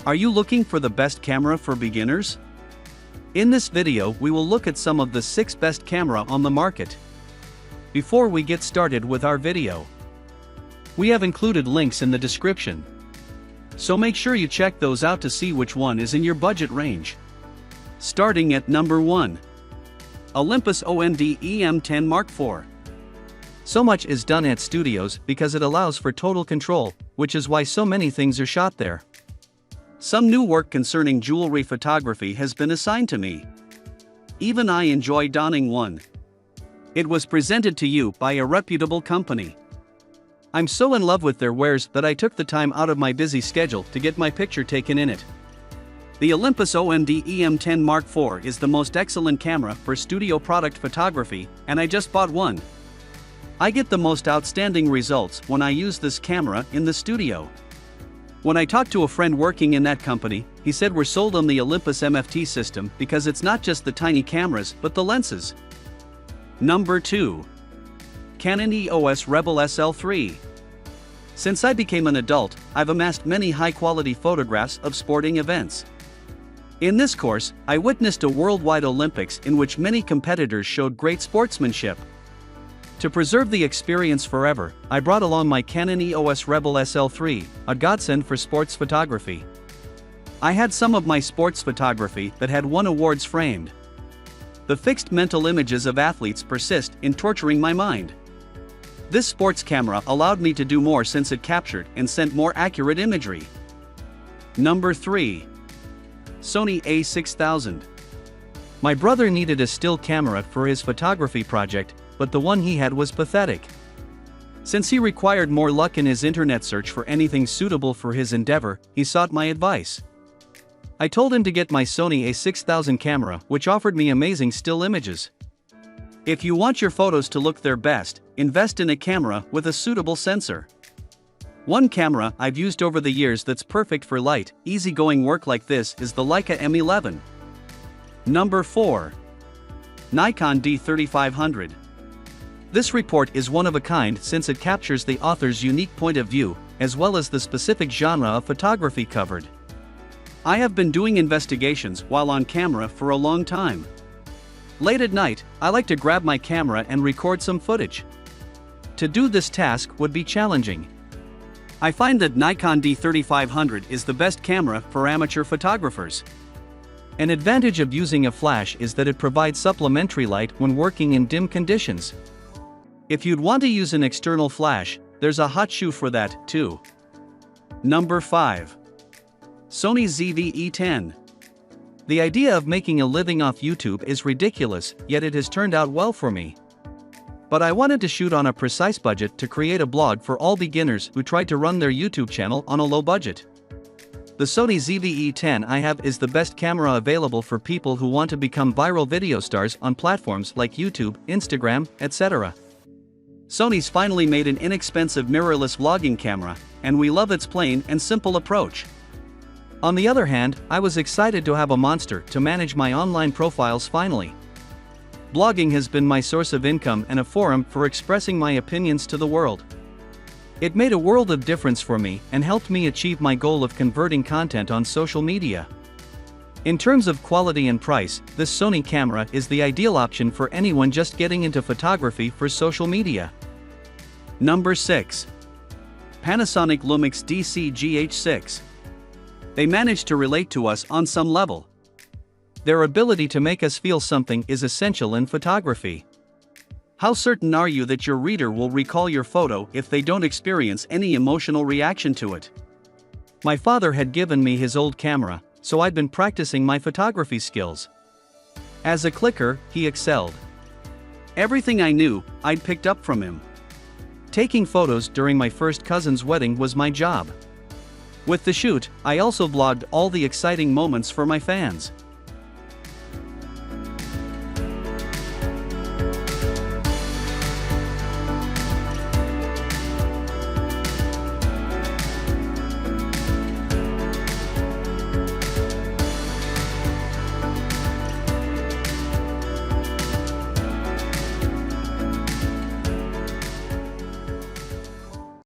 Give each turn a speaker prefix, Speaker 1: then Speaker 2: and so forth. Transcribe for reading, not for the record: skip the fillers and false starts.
Speaker 1: Are you looking for the best camera for beginners? In this video we will look at some of the 6 best camera on the market. Before we get started with our video, we have included links in the description, so make sure you check those out to see which one is in your budget range. Starting at number 1. Olympus Sony ZV-E10 Mark IV. So much is done at studios because it allows for total control, which is why so many things are shot there. Some new work concerning jewelry photography has been assigned to me. Even I enjoy donning one. It was presented to you by a reputable company. I'm so in love with their wares that I took the time out of my busy schedule to get my picture taken in it. The Olympus Sony ZV-E10 Mark IV is the most excellent camera for studio product photography, and I just bought one. I get the most outstanding results when I use this camera in the studio. When I talked to a friend working in that company, he said we're sold on the Olympus MFT system because it's not just the tiny cameras but the lenses. Number 2. Canon EOS Rebel SL3. Since I became an adult, I've amassed many high-quality photographs of sporting events. In this course, I witnessed a worldwide Olympics in which many competitors showed great sportsmanship. To preserve the experience forever, I brought along my Canon EOS Rebel SL3, a godsend for sports photography. I had some of my sports photography that had won awards framed. The fixed mental images of athletes persist in torturing my mind. This sports camera allowed me to do more since it captured and sent more accurate imagery. Number 3. Sony A6000. My brother needed a still camera for his photography project, but the one he had was pathetic. Since he required more luck in his internet search for anything suitable for his endeavor, he sought my advice. I told him to get my Sony A6000 camera, which offered me amazing still images. If you want your photos to look their best, invest in a camera with a suitable sensor. One camera I've used over the years that's perfect for light, easygoing work like this is the Leica M11. Number 4. Nikon D3500. This report is one of a kind since it captures the author's unique point of view, as well as the specific genre of photography covered. I have been doing investigations while on camera for a long time. Late at night, I like to grab my camera and record some footage. To do this task would be challenging. I find that Nikon D3500 is the best camera for amateur photographers. An advantage of using a flash is that it provides supplementary light when working in dim conditions. If you'd want to use an external flash, there's a hot shoe for that, too. Number 5. Sony ZV-E10. The idea of making a living off YouTube is ridiculous, yet it has turned out well for me. But I wanted to shoot on a precise budget to create a blog for all beginners who try to run their YouTube channel on a low budget. The Sony ZV-E10 I have is the best camera available for people who want to become viral video stars on platforms like YouTube, Instagram, etc. Sony's finally made an inexpensive mirrorless vlogging camera, and we love its plain and simple approach. On the other hand, I was excited to have a monster to manage my online profiles finally. Blogging has been my source of income and a forum for expressing my opinions to the world. It made a world of difference for me and helped me achieve my goal of converting content on social media. In terms of quality and price, this Sony camera is the ideal option for anyone just getting into photography for social media. Number 6. Panasonic Lumix DC GH6. They managed to relate to us on some level. Their ability to make us feel something is essential in photography. How certain are you that your reader will recall your photo if they don't experience any emotional reaction to it? My father had given me his old camera, so I'd been practicing my photography skills. As a clicker, he excelled. Everything I knew, I'd picked up from him. Taking photos during my first cousin's wedding was my job. With the shoot, I also vlogged all the exciting moments for my fans.